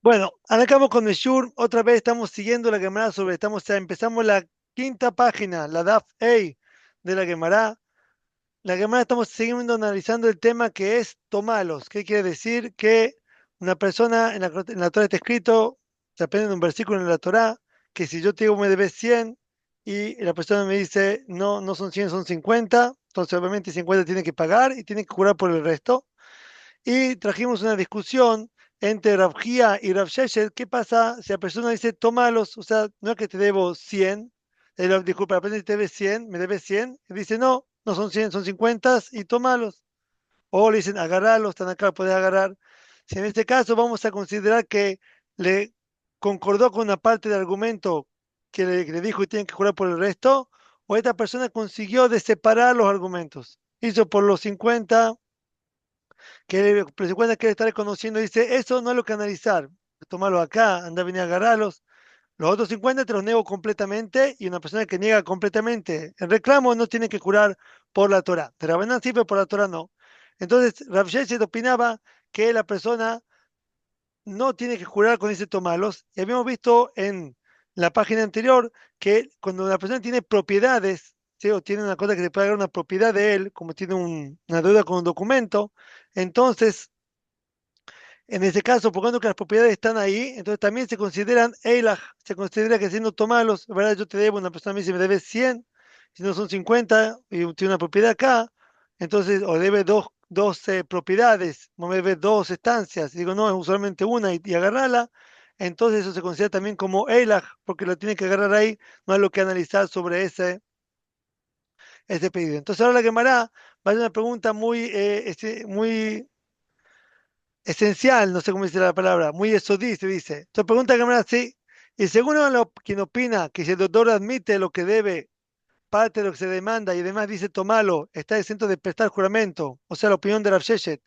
Bueno, arrancamos con el Shur. Otra vez estamos siguiendo la Gemara empezamos la quinta página, la Daf A de la Gemara. La Gemara estamos siguiendo analizando el tema que es tomalos. ¿Qué quiere decir? Que una persona en la Torah está escrito, se aprende en un versículo en la Torah, que si yo te digo me debes 100 y la persona me dice no, no son 100, son 50, entonces obviamente 50 tiene que pagar y tiene que jurar por el resto. Y trajimos una discusión entre Rav Hia y Rav Sheshet. ¿Qué pasa si la persona dice, tómalos? O sea, no es que te debo 100. Disculpa, la persona te debe 100, me debes 100. Y dice, no, no son 100, son 50 y tómalos. O le dicen, agarralos, están acá, puedes agarrar. Si en este caso vamos a considerar que le concordó con una parte del argumento que le dijo y tienen que jurar por el resto, o esta persona consiguió de separar los argumentos. Hizo por los 50 pero se cuenta que él está reconociendo, dice, eso no es lo que analizar, tomarlo acá, anda a venir a agarrarlos. Los otros 50 te los niego completamente y una persona que niega completamente el reclamo no tiene que jurar por la Torah. De Rabbanán sí, pero por la Torah no. Entonces, Rav Sheshet opinaba que la persona no tiene que jurar con ese tomalos. Y habíamos visto en la página anterior que cuando la persona tiene propiedades, ¿sí? O tiene una cosa que se puede agarrar una propiedad de él, como tiene una deuda con un documento, entonces en ese caso, por cuanto que las propiedades están ahí, entonces también se consideran EILAJ, se considera que siendo tomalos, ¿verdad? Yo te debo, una persona me dice, me debes 100, si no son 50, y tiene una propiedad acá, entonces, o debe dos propiedades, o me debe dos estancias, y digo, no, es usualmente una, y agarrarla, entonces eso se considera también como EILAJ, porque lo tiene que agarrar ahí, no hay lo que analizar sobre ese pedido. Entonces ahora la Gemara va a hacer una pregunta muy esencial, no sé cómo dice la palabra, muy esodí, se dice. Entonces pregunta Gamera así, y según quien opina que si el doctor admite lo que debe, parte de lo que se demanda y además dice tomalo, está exento de prestar juramento, o sea, la opinión de Rav Sheshet.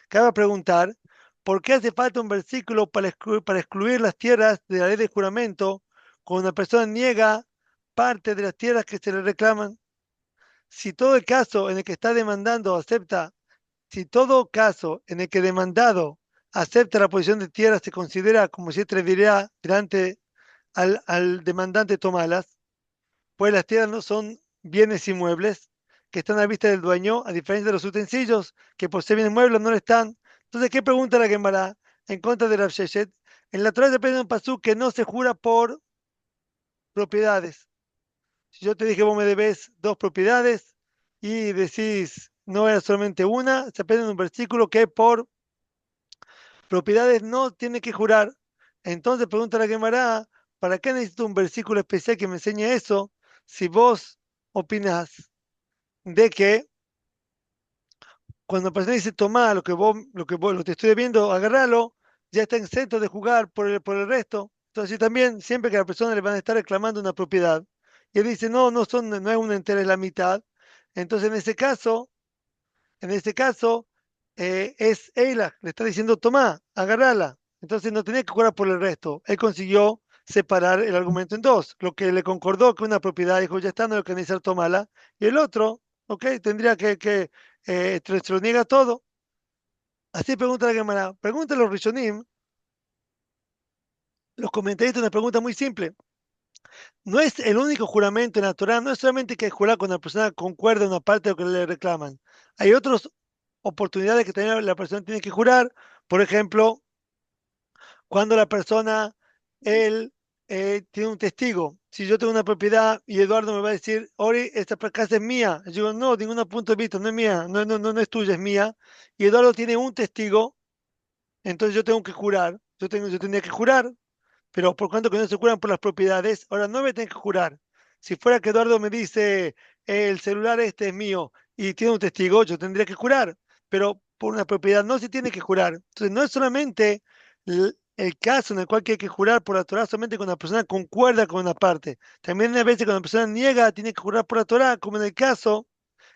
Cabe preguntar, ¿por qué hace falta un versículo para excluir las tierras de la ley de juramento cuando una persona niega parte de las tierras que se le reclaman? Si todo el caso en el que está demandando acepta Si todo caso en el que demandado acepta la posición de tierra se considera como si te diría delante al demandante tomalas, pues las tierras no son bienes inmuebles que están a vista del dueño, a diferencia de los utensilios que por ser bienes muebles no lo están. Entonces, ¿qué pregunta la Gemara en contra de Rav Sheshet? En la Torah se aprende un pasú que no se jura por propiedades. Si yo te dije vos me debes dos propiedades y decís no era solamente una, se aprende en un versículo que por propiedades no tiene que jurar. Entonces pregunta la Gemara, ¿para qué necesito un versículo especial que me enseñe eso? Si vos opinás de que cuando la persona dice toma lo que te estoy debiendo, agarralo, ya está exento de jugar por el resto. Entonces también, siempre que a la persona le van a estar reclamando una propiedad, y él dice, no, no es una entera, es la mitad. Entonces en este caso, es Eila, le está diciendo, tomá, agarrala. Entonces no tenía que jugar por el resto. Él consiguió separar el argumento en dos. Lo que le concordó que una propiedad dijo, ya está, no hay que necesitar tomala. Y el otro, ok, tendría que se lo niega todo. Así pregunta la Gemara. Pregunta a los Rishonim, los comentaristas, una pregunta muy simple. No es el único juramento en la Torah, no es solamente que jurar cuando la persona concuerda en una parte de lo que le reclaman. Hay otras oportunidades que también la persona tiene que jurar. Por ejemplo, cuando la persona, él tiene un testigo. Si yo tengo una propiedad y Eduardo me va a decir, Ori, esta casa es mía. Yo digo, no, ningún punto de vista, no es mía, no es tuya, es mía. Y Eduardo tiene un testigo, entonces yo tengo que jurar. Yo tendría que jurar, pero por cuanto que no se juran por las propiedades, ahora no me tengo que jurar. Si fuera que Eduardo me dice, el celular este es mío y tiene un testigo, yo tendría que jurar, pero por una propiedad no se tiene que jurar. Entonces no es solamente el caso en el cual que hay que jurar por la Torah solamente cuando la persona concuerda con una parte. También hay veces cuando la persona niega, tiene que jurar por la Torah, como en el caso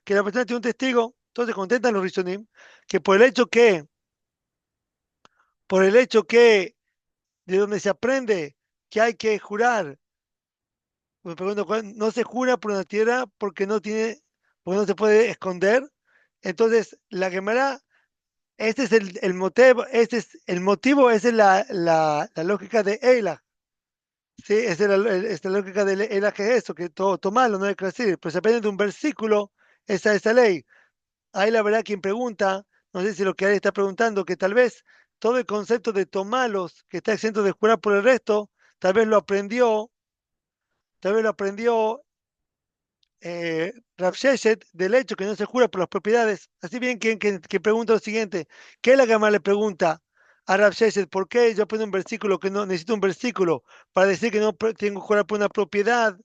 que la persona tiene un testigo. Entonces contentan los Rishonim que por el hecho que de donde se aprende que hay que jurar. Me pregunto, no se jura por una tierra porque no se puede esconder. Entonces, la Gemara Este es el motivo, este es el motivo, esa es la lógica de Eilat. Sí, esa es esta lógica de Eilat, que es eso, que todo malo no hay que decir, pero se aprende de un versículo esa ley. Ahí la verdad quien pregunta, no sé si lo que él está preguntando, que tal vez todo el concepto de tomalos, que está exento de jurar por el resto, tal vez lo aprendió Rav Sheshet del hecho que no se jura por las propiedades. Así bien que pregunta lo siguiente, ¿qué es la Gemara le pregunta a Rav Sheshet? ¿Por qué yo pongo un versículo que no necesito un versículo para decir que no tengo que jurar por una propiedad?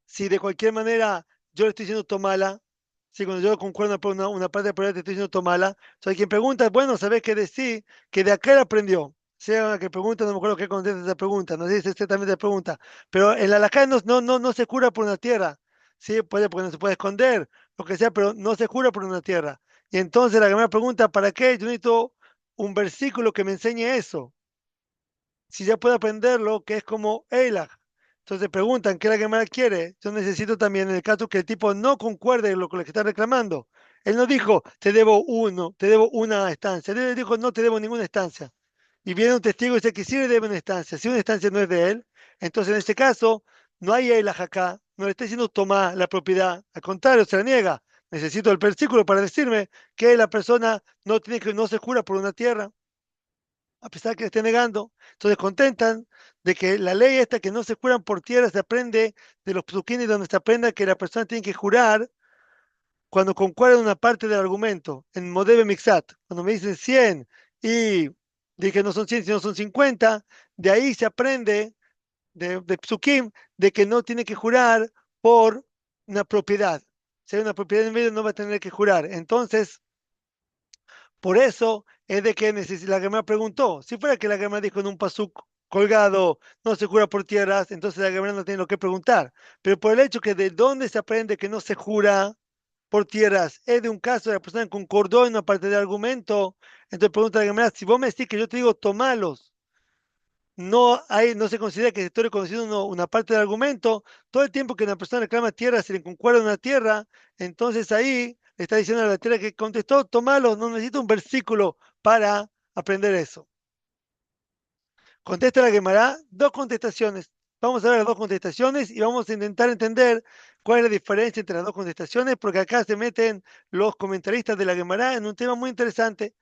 Si de cualquier manera yo le estoy diciendo tomala, si cuando yo concuerdo por una parte de la propiedad te estoy diciendo tomala, entonces quien pregunta, bueno, ¿sabes qué decir? Que de acá él aprendió. Sea que pregunta, no me acuerdo qué contesta esa pregunta, no sé si exactamente la pregunta, pero en la halajá no se jura por una tierra, sí, puede, porque no se puede esconder, lo que sea, pero no se jura por una tierra. Y entonces la primera pregunta, ¿para qué? Yo necesito un versículo que me enseñe eso si ya puede aprenderlo, que es como Eilag. Entonces preguntan qué la Gemara quiere. Yo necesito también, en el caso que el tipo no concuerde con lo que está reclamando. Él no dijo, te debo uno, te debo una estancia. Él dijo, no te debo ninguna estancia. Y viene un testigo y dice que sí le debe una estancia. Si una estancia no es de él, entonces en este caso no hay Eilag acá. No le está diciendo toma la propiedad. Al contrario, se la niega. Necesito el versículo para decirme que la persona no se jura por una tierra a pesar que le esté negando. Entonces contentan de que la ley esta que no se juran por tierra se aprende de los psukim, donde se aprende que la persona tiene que jurar cuando concuerda en una parte del argumento, en Modebe Mixat, cuando me dicen 100 y dije no son 100 sino son 50, de ahí se aprende de psukim de que no tiene que jurar por una propiedad. Si hay una propiedad en medio no va a tener que jurar. Entonces, por eso es de que la Gemara preguntó. Si fuera que la Gemara dijo en un pasuk colgado, no se jura por tierras, entonces la Gemara no tiene lo que preguntar. Pero por el hecho que de dónde se aprende que no se jura por tierras, es de un caso de la persona que concordó en una parte del argumento, entonces pregunta la Gemara, si vos me decís que yo te digo tomalos, no se considera que estoy reconociendo una parte del argumento, todo el tiempo que una persona reclama tierra, si le concuerda una tierra, entonces ahí le está diciendo a la tierra que contestó, tomalo, no necesito un versículo para aprender eso. Contesta la Gemara, dos contestaciones. Vamos a ver las dos contestaciones y vamos a intentar entender cuál es la diferencia entre las dos contestaciones, porque acá se meten los comentaristas de la Gemara en un tema muy interesante.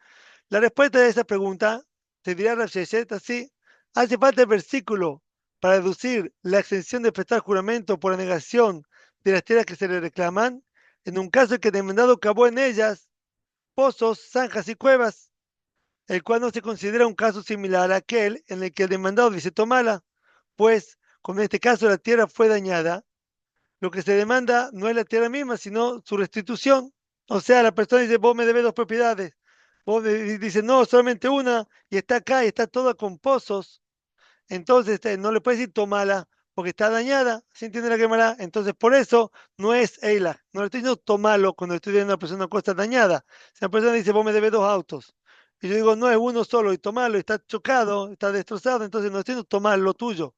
La respuesta de esa pregunta, te dirá Rav Sheshet así, hace falta el versículo para deducir la exención de prestar juramento por la negación de las tierras que se le reclaman, en un caso en que el demandado cavó en ellas pozos, zanjas y cuevas, el cual no se considera un caso similar a aquel en el que el demandado dice tomala, pues como en este caso la tierra fue dañada, lo que se demanda no es la tierra misma, sino su restitución. O sea, la persona dice, vos me debes dos propiedades. Vos dice, no, solamente una, y está acá, y está toda con pozos. Entonces, no le puedes decir tomala, porque está dañada. ¿Se entiende la quemará? Entonces, por eso no es Eila. No le estoy diciendo tomalo cuando estoy viendo a una persona una cosa dañada. Si la persona dice, vos me debes dos autos. Y yo digo, no, es uno solo, y tomalo, está chocado, está destrozado, entonces no estoy diciendo tomar lo tuyo.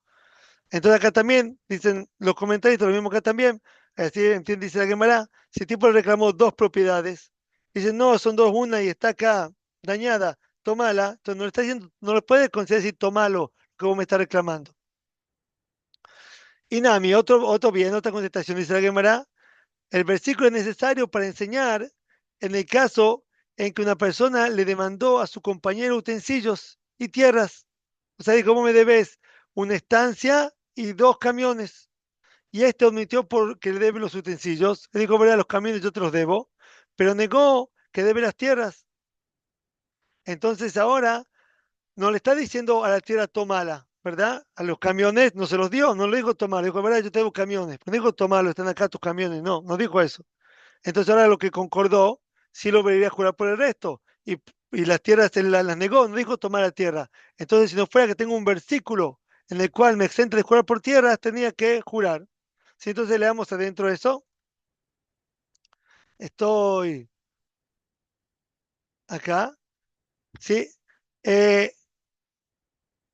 Entonces acá también dicen los comentarios, lo mismo acá también, así entiende, dice la Gemara, si el tipo le reclamó dos propiedades, dice no, son dos, una y está acá dañada, tomala, entonces no le está diciendo, no le puede considerar decir tomalo, que vos me estás reclamando. Y Nami, otro bien, otra contestación, dice la Gemara, el versículo es necesario para enseñar en el caso en que una persona le demandó a su compañero utensilios y tierras. O sea, dijo, ¿cómo me debes? Una estancia y dos camiones. Y este admitió porque le debe los utensilios. Él dijo, verdad, los camiones yo te los debo, pero negó que debe las tierras. Entonces ahora no le está diciendo a la tierra tomala, ¿verdad? A los camiones no se los dio, no le dijo tomala, dijo, verdad, yo te debo camiones. No dijo tomalo, están acá tus camiones, no dijo eso. Entonces ahora lo que concordó, sí lo debería jurar por el resto. Y las tierras se las negó, no dijo tomar la tierra. Entonces si no fuera que tengo un versículo en el cual me exenta de jurar por tierras, tenía que jurar. Si entonces le damos adentro de eso. Estoy acá, ¿sí? Eh,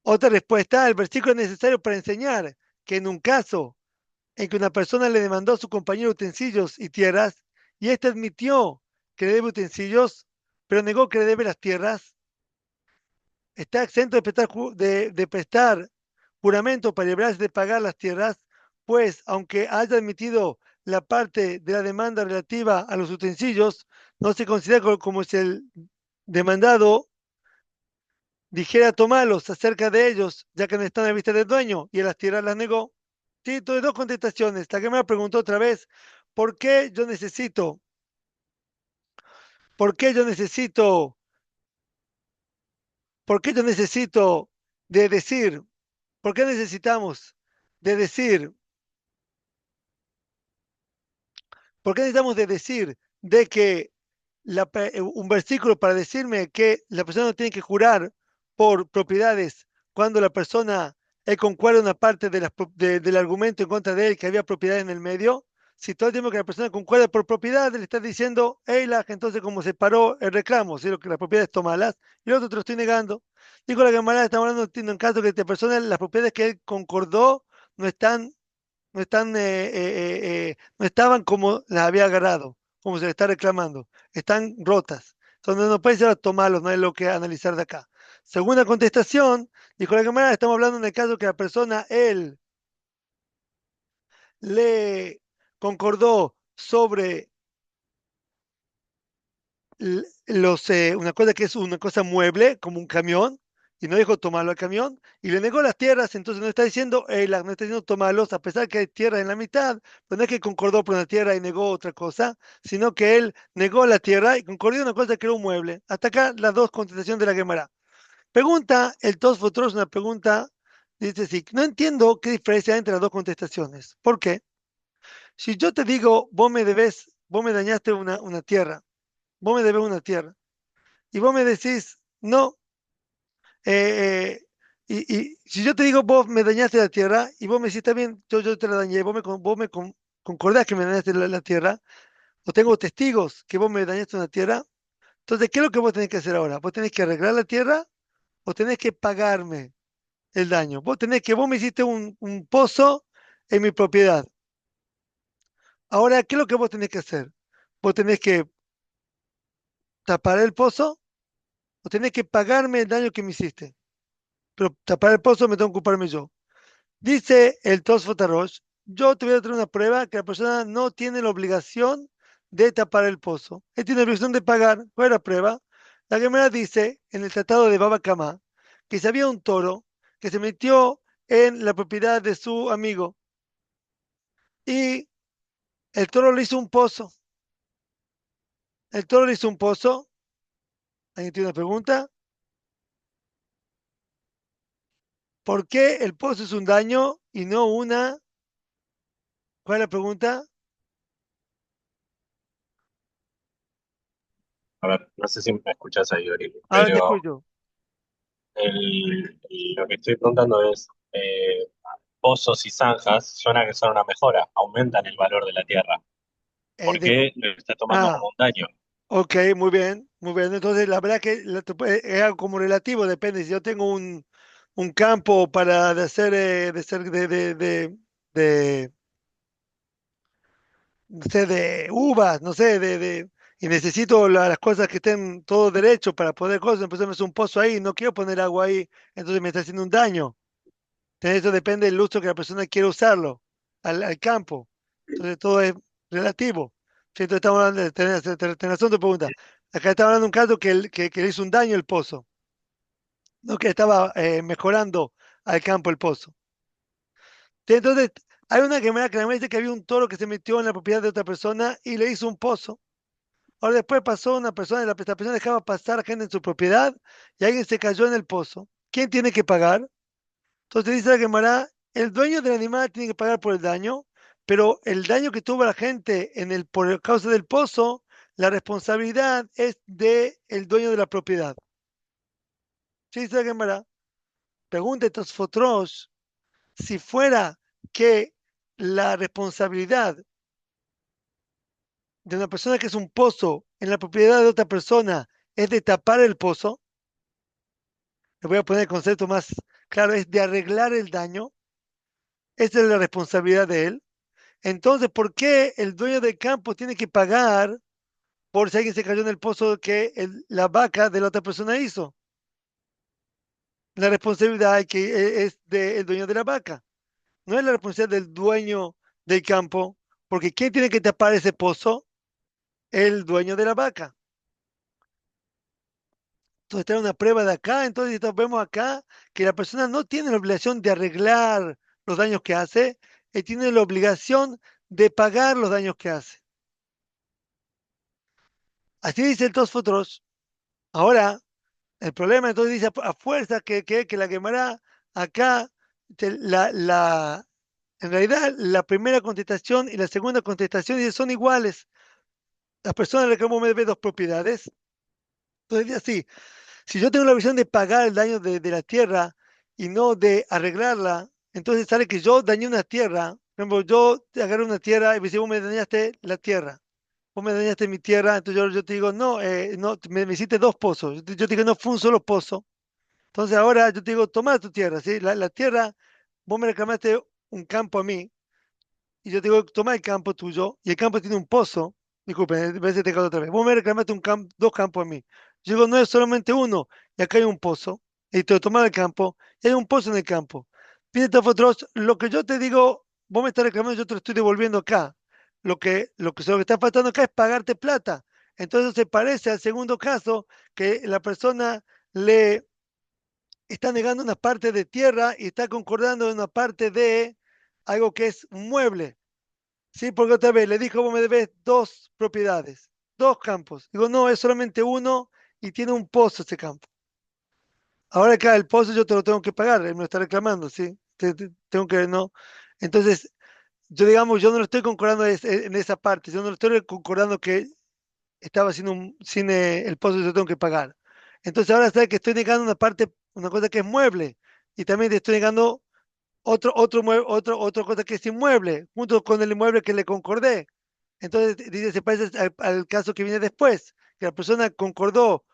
Otra respuesta, el versículo es necesario para enseñar que en un caso en que una persona le demandó a su compañero utensilios y tierras, y éste admitió que le debe utensilios, pero negó que le debe las tierras, está exento de prestar juramento para librarse de pagar las tierras, pues aunque haya admitido la parte de la demanda relativa a los utensilios, no se considera como si el demandado dijera tomarlos acerca de ellos, ya que no están a vista del dueño, y a las tierras las negó. Sí, tuve dos contestaciones. La que me preguntó otra vez, ¿por qué yo necesito, por qué yo necesito, por qué yo necesito de decir, por qué necesitamos de decir, por qué necesitamos de decir de que un versículo para decirme que la persona no tiene que jurar por propiedades cuando la persona concuerda una parte del argumento en contra de él que había propiedad en el medio? Si todo el tiempo que la persona concuerda por propiedad, le está diciendo, hey, entonces como se paró el reclamo, si lo que las propiedades tomalas, y el otro te lo estoy negando. Digo la camarada, estamos hablando en caso que esta persona, las propiedades que él concordó no están no estaban como las había agarrado, como se le está reclamando, están rotas. Entonces no puede ser a tomarlos, no hay lo que analizar de acá. Segunda contestación, dijo la cámara, estamos hablando en el caso que la persona, él, le concordó sobre una cosa que es una cosa mueble, como un camión, y no dejó tomarlo al camión, y le negó las tierras, entonces no está diciendo, no está diciendo tomarlos, a pesar que hay tierra en la mitad, pero no es que concordó por una tierra y negó otra cosa, sino que él negó la tierra y concordó una cosa que era un mueble. Hasta acá las dos contestaciones de la Gemara. Pregunta el Tosfot Rosh, una pregunta, dice sí, no entiendo qué diferencia hay entre las dos contestaciones. ¿Por qué? Si yo te digo, vos me debes, vos me dañaste una tierra, vos me debes una tierra y vos me decís, no, y si yo te digo, vos me dañaste la tierra, y vos me decís también, yo te la dañé, concordás que me dañaste la tierra, o tengo testigos que vos me dañaste una tierra, entonces, ¿qué es lo que vos tenés que hacer ahora? ¿Vos tenés que arreglar la tierra o tenés que pagarme el daño? Vos me hiciste un pozo en mi propiedad. Ahora, ¿qué es lo que vos tenés que hacer? ¿Vos tenés que tapar el pozo o tenés que pagarme el daño que me hiciste? Pero tapar el pozo me tengo que ocuparme yo. Dice el Tosfot Arosh, yo te voy a traer una prueba que la persona no tiene la obligación de tapar el pozo. Él tiene la obligación de pagar. ¿Cuál es la prueba? La Gemara dice en el tratado de Baba Kama que si había un toro que se metió en la propiedad de su amigo y el toro le hizo un pozo. El toro le hizo un pozo. ¿Alguien tiene una pregunta? ¿Por qué el pozo es un daño y no una? ¿Cuál es la pregunta? A ver, no sé si me escuchás ahí, Gabriel, Ahora te pero escucho. lo que estoy preguntando es, pozos y zanjas suena que son una mejora, aumentan el valor de la tierra. Eh, ¿Por de- qué lo está tomando ah, como un daño? Ok, muy bien, muy bien. Entonces, la verdad que es algo como relativo, depende. Si yo tengo un campo para de hacer, de, no sé, de uvas, no sé, y necesito las cosas que estén todo derecho para poder cosas, entonces me hace un pozo ahí, no quiero poner agua ahí, entonces me está haciendo un daño. Entonces, eso depende del uso que la persona quiere usarlo al campo. Entonces, todo es relativo. Sí, entonces, estamos hablando tenés razón tu pregunta. Acá estamos hablando de un caso que le hizo un daño el pozo, no que estaba mejorando al campo el pozo. Sí, entonces, hay una que me dice que había un toro que se metió en la propiedad de otra persona y le hizo un pozo. Ahora después pasó una persona, y esta persona dejaba pasar gente en su propiedad y alguien se cayó en el pozo. ¿Quién tiene que pagar? Entonces dice la Gemara, el dueño del animal tiene que pagar por el daño, pero el daño que tuvo la gente por causa del pozo, la responsabilidad es del dueño de la propiedad. Sí, dice la Gemara. Pregunta entonces Fotros, si fuera que la responsabilidad de una persona que es un pozo en la propiedad de otra persona es de tapar el pozo, le voy a poner el concepto más claro, es de arreglar el daño, esa es la responsabilidad de él. Entonces, ¿por qué el dueño del campo tiene que pagar por si alguien se cayó en el pozo que la vaca de la otra persona hizo. La responsabilidad es del dueño de la vaca, no es la responsabilidad del dueño del campo, porque ¿quién tiene que tapar ese pozo? El dueño de la vaca. Entonces, trae una prueba de acá, entonces vemos acá que la persona no tiene la obligación de arreglar los daños que hace, él tiene la obligación de pagar los daños que hace. Así dice el Tosfot Rosh. Ahora, el problema entonces dice a fuerza que la quemará acá, en realidad la primera contestación y la segunda contestación son iguales. La persona reclamó me debe dos propiedades. Entonces dice así, si yo tengo la visión de pagar el daño de la tierra y no de arreglarla, entonces sale que yo dañé una tierra. Por ejemplo, yo te agarré una tierra y me dice, vos me dañaste la tierra. Vos me dañaste mi tierra, entonces yo te digo, no, no, me hiciste dos pozos. Yo te digo, no fue un solo pozo. Entonces ahora yo te digo, toma tu tierra, ¿sí? La tierra, vos me reclamaste un campo a mí, y yo te digo, toma el campo tuyo, y el campo tiene un pozo. Disculpen, a veces te cago otra vez. Vos me reclamaste dos campos a mí. Yo digo, no es solamente uno, y acá hay un pozo, y te lo tomas el campo, y hay un pozo en el campo. Fíjate, vosotros, lo que yo te digo, vos me estás reclamando, yo te lo estoy devolviendo acá. Lo que está faltando acá es pagarte plata. Entonces se parece al segundo caso que la persona le está negando una parte de tierra y está concordando en una parte de algo que es un mueble. Sí, porque otra vez le dijo, vos me debes dos propiedades, dos campos. Digo, no, es solamente uno y tiene un pozo ese campo. Ahora acá el pozo yo te lo tengo que pagar, él me lo está reclamando, ¿sí? Tengo que, no. Entonces, yo digamos, yo no lo estoy concordando en esa parte, yo no lo estoy concordando que estaba haciendo sin el pozo yo tengo que pagar. Entonces ahora sabe que estoy negando una parte, una cosa que es mueble, y también te estoy negando otra cosa que es inmueble, junto con el inmueble que le concordé. Entonces, dice, se parece al caso que viene después, que la persona concordó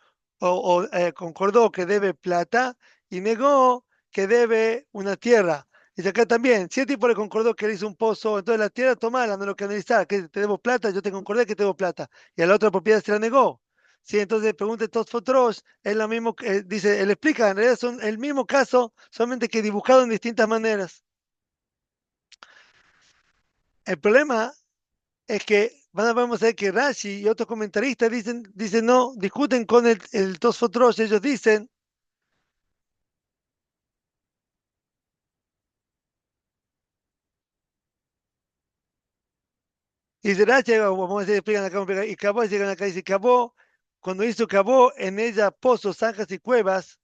que debe plata y negó que debe una tierra. Dice acá también, si el tipo le concordó que le hizo un pozo, entonces la tierra tomala, no lo que analizar, que te debo plata, yo te concordé que te debo plata, y a la otra propiedad se la negó. Sí, entonces pregunta Tosfot Rosh, es lo mismo que dice, él explica, en realidad son el mismo caso, solamente que dibujado en distintas maneras. El problema es que vamos a ver que Rashi y otros comentaristas dicen no, discuten con el Tosfot Rosh, ellos dicen, y dice Rashi, vamos a decir, explican acá, y Cabó, llegan acá, dice Cabó, cuando hizo Cabó en ella pozos, zanjas y cuevas,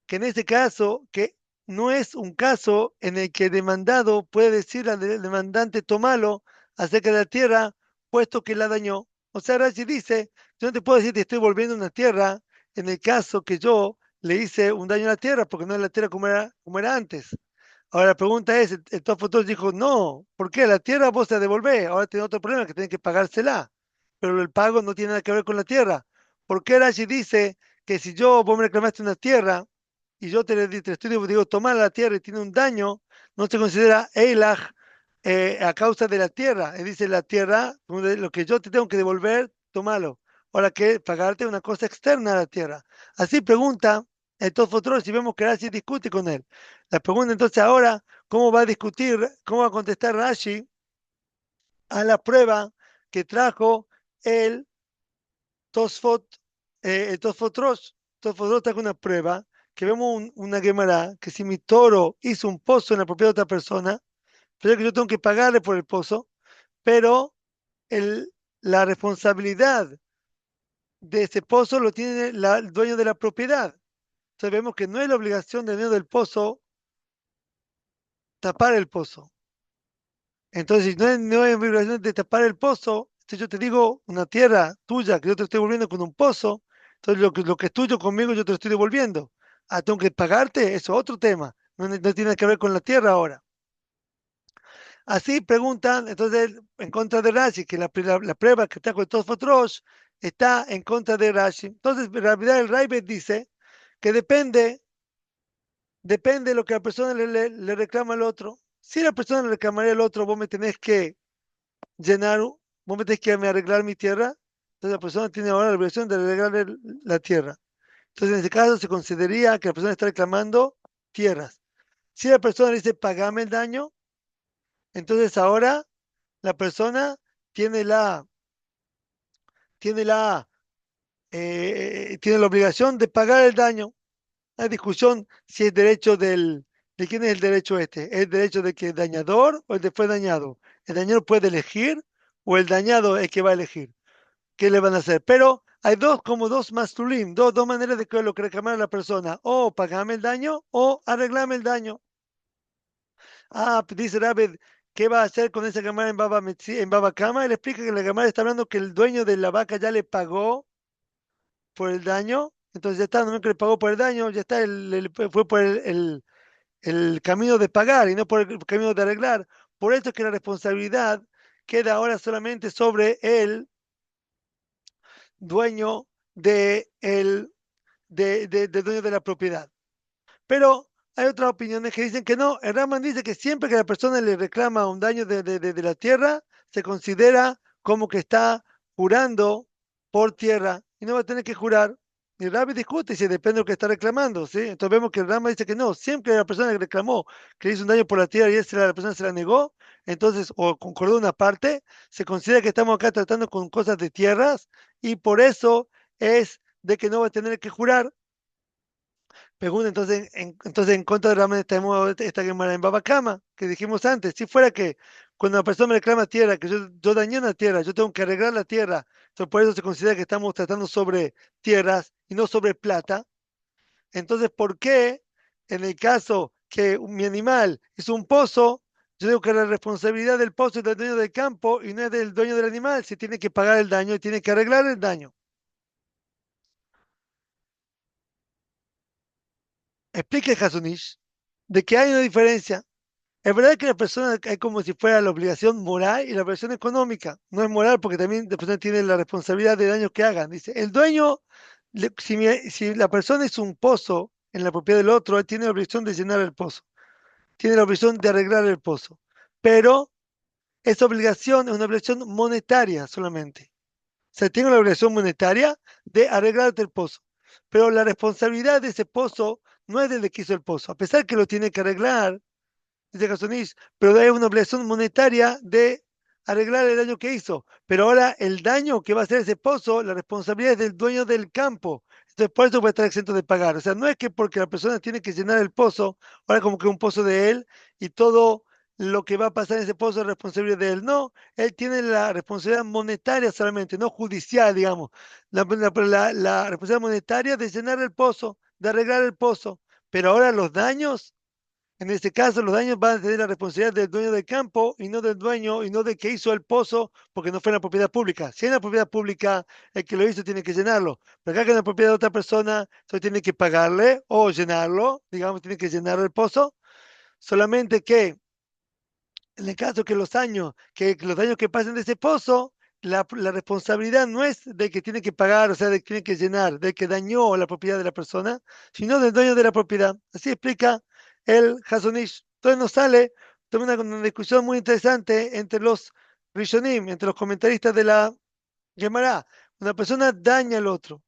que en ese caso, que no es un caso en el que el demandado puede decir al demandante tomalo acerca de la tierra, puesto que la dañó. O sea, Rashi dice, yo no te puedo decir que estoy volviendo una tierra en el caso que yo le hice un daño a la tierra, porque no es la tierra como era antes. Ahora la pregunta es, el Top Photos dijo, no, ¿por qué? La tierra vos te devolvés, ahora tiene otro problema, que tienen que pagársela, pero el pago no tiene nada que ver con la tierra. ¿Por qué Rashi dice que si vos me reclamaste una tierra, y yo te estoy digo, tomar la tierra y tiene un daño, no se considera Eilach a causa de la tierra? Él dice, la tierra, lo que yo te tengo que devolver, tómalo. Ahora que pagarte una cosa externa a la tierra. Así pregunta el Tosfot si vemos que Rashi discute con él. La pregunta entonces ahora, ¿cómo va a discutir, cómo va a contestar Rashi a la prueba que trajo el Tosfot, el Tosfot Rosh? Tosfot Rosh trajo una prueba que vemos una Gemara que si mi toro hizo un pozo en la propiedad de otra persona, pero que yo tengo que pagarle por el pozo, pero el, la responsabilidad de ese pozo lo tiene el dueño de la propiedad. Entonces vemos que no es la obligación del dueño del pozo tapar el pozo. Entonces, si no hay obligación de tapar el pozo, si yo te digo una tierra tuya que yo te estoy devolviendo con un pozo, entonces lo que es tuyo conmigo yo te lo estoy devolviendo. Ah, tengo que pagarte, eso es otro tema. No tiene que ver con la tierra ahora. Así preguntan, entonces, en contra de Rashi, que la prueba que trajo el Tosfot Rosh está en contra de Rashi. Entonces, en realidad el Raibet dice que depende de lo que la persona le reclama al otro. Si la persona le reclamaría al otro, vos me tenés que llenar, vos me tenés que arreglar mi tierra, Entonces la persona tiene ahora la obligación de arreglar la tierra. Entonces en ese caso se consideraría que la persona está reclamando tierras. Si la persona le dice pagame el daño, entonces ahora la persona tiene la, tiene la, tiene la obligación de pagar el daño. Hay discusión si es derecho de quién es el derecho este. ¿Es el derecho de que el dañador o el de fue dañado? El dañador puede elegir o el dañado es que va a elegir. ¿Qué le van a hacer? Pero hay como dos masturlim, dos maneras de que lo que reclamar a la persona. O pagarme el daño o arreglarme el daño. Pues dice Rabed, ¿qué va a hacer con esa cámara en Baba Kama? Él explica que la cámara está hablando que el dueño de la vaca ya le pagó por el daño. Entonces ya está, no es que le pagó por el daño, ya está, fue por el camino de pagar y no por el camino de arreglar. Por eso es que la responsabilidad queda ahora solamente sobre el dueño del dueño de la propiedad. Pero hay otras opiniones que dicen que no. El Raman dice que siempre que la persona le reclama un daño de la tierra, se considera como que está jurando por tierra y no va a tener que jurar. Y el Rabbi discute si depende de lo que está reclamando, ¿sí? Entonces vemos que el Rama dice que no, siempre que la persona que reclamó que le hizo un daño por la tierra y la persona se la negó, entonces, o concordó una parte, se considera que estamos acá tratando con cosas de tierras y por eso es de que no va a tener que jurar. Pregunta entonces en contra de Raman tenemos esta Gemara en Babacama, que dijimos antes, si fuera que cuando una persona me reclama tierra, que yo dañé una tierra, yo tengo que arreglar la tierra, entonces por eso se considera que estamos tratando sobre tierras y no sobre plata, entonces ¿por qué en el caso que mi animal es un pozo, yo digo que la responsabilidad del pozo es del dueño del campo y no es del dueño del animal, si tiene que pagar el daño y tiene que arreglar el daño? Explica el Hasunish de que hay una diferencia. Es verdad que la persona es como si fuera la obligación moral y la obligación económica. No es moral porque también la persona tiene la responsabilidad de daños que hagan. Dice, el dueño, si la persona es un pozo en la propiedad del otro, él tiene la obligación de llenar el pozo. Tiene la obligación de arreglar el pozo. Pero esa obligación es una obligación monetaria solamente. O sea, tiene la obligación monetaria de arreglarte el pozo. Pero la responsabilidad de ese pozo no es del que hizo el pozo. A pesar que lo tiene que arreglar, dice Casonís, pero hay una obligación monetaria de arreglar el daño que hizo. Pero ahora el daño que va a hacer ese pozo, la responsabilidad es del dueño del campo. Entonces, por eso va a estar exento de pagar. O sea, no es que porque la persona tiene que llenar el pozo, ahora como que un pozo de él y todo lo que va a pasar en ese pozo es responsabilidad de él. No, él tiene la responsabilidad monetaria solamente, no judicial, digamos. La responsabilidad monetaria de llenar el pozo, de arreglar el pozo. Pero ahora los daños en este caso, los daños van a tener la responsabilidad del dueño del campo y no del dueño y no del que hizo el pozo porque no fue en la propiedad pública. Si es en la propiedad pública, el que lo hizo tiene que llenarlo. Pero acá que en la propiedad de otra persona, solo tiene que pagarle o llenarlo, digamos, tiene que llenar el pozo. Solamente que en el caso que los daños que pasen de ese pozo, la responsabilidad no es del que tiene que pagar, o sea, del que tiene que llenar, del que dañó la propiedad de la persona, sino del dueño de la propiedad. Así explica el Hasonish. Entonces nos sale una discusión muy interesante entre los Rishonim, entre los comentaristas de la Gemara. Una persona daña al otro.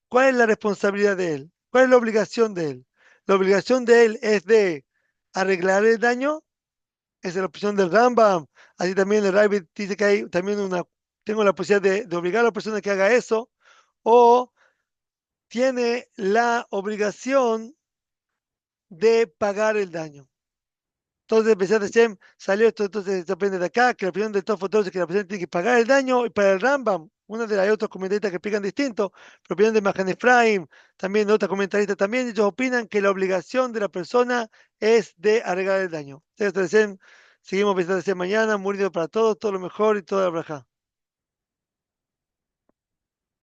¿Cuál es la responsabilidad de él? ¿Cuál es la obligación de él? La obligación de él es de arreglar el daño. Esa es la opción del Rambam. Así también el Rabbit dice que hay también tengo la posibilidad de obligar a la persona que haga eso, o tiene la obligación de pagar el daño. Entonces, Besat Hashem salió esto, entonces depende de acá, que la opinión de todos es que la persona tiene que pagar el daño, y para el Rambam, una de las otros comentaristas que explican distinto, la opinión de Mahan Efraim, también de otra comentarista también, ellos opinan que la obligación de la persona es de arreglar el daño. Entonces, seguimos Besat Hashem mañana, muriendo para todos, todo lo mejor y toda la braja.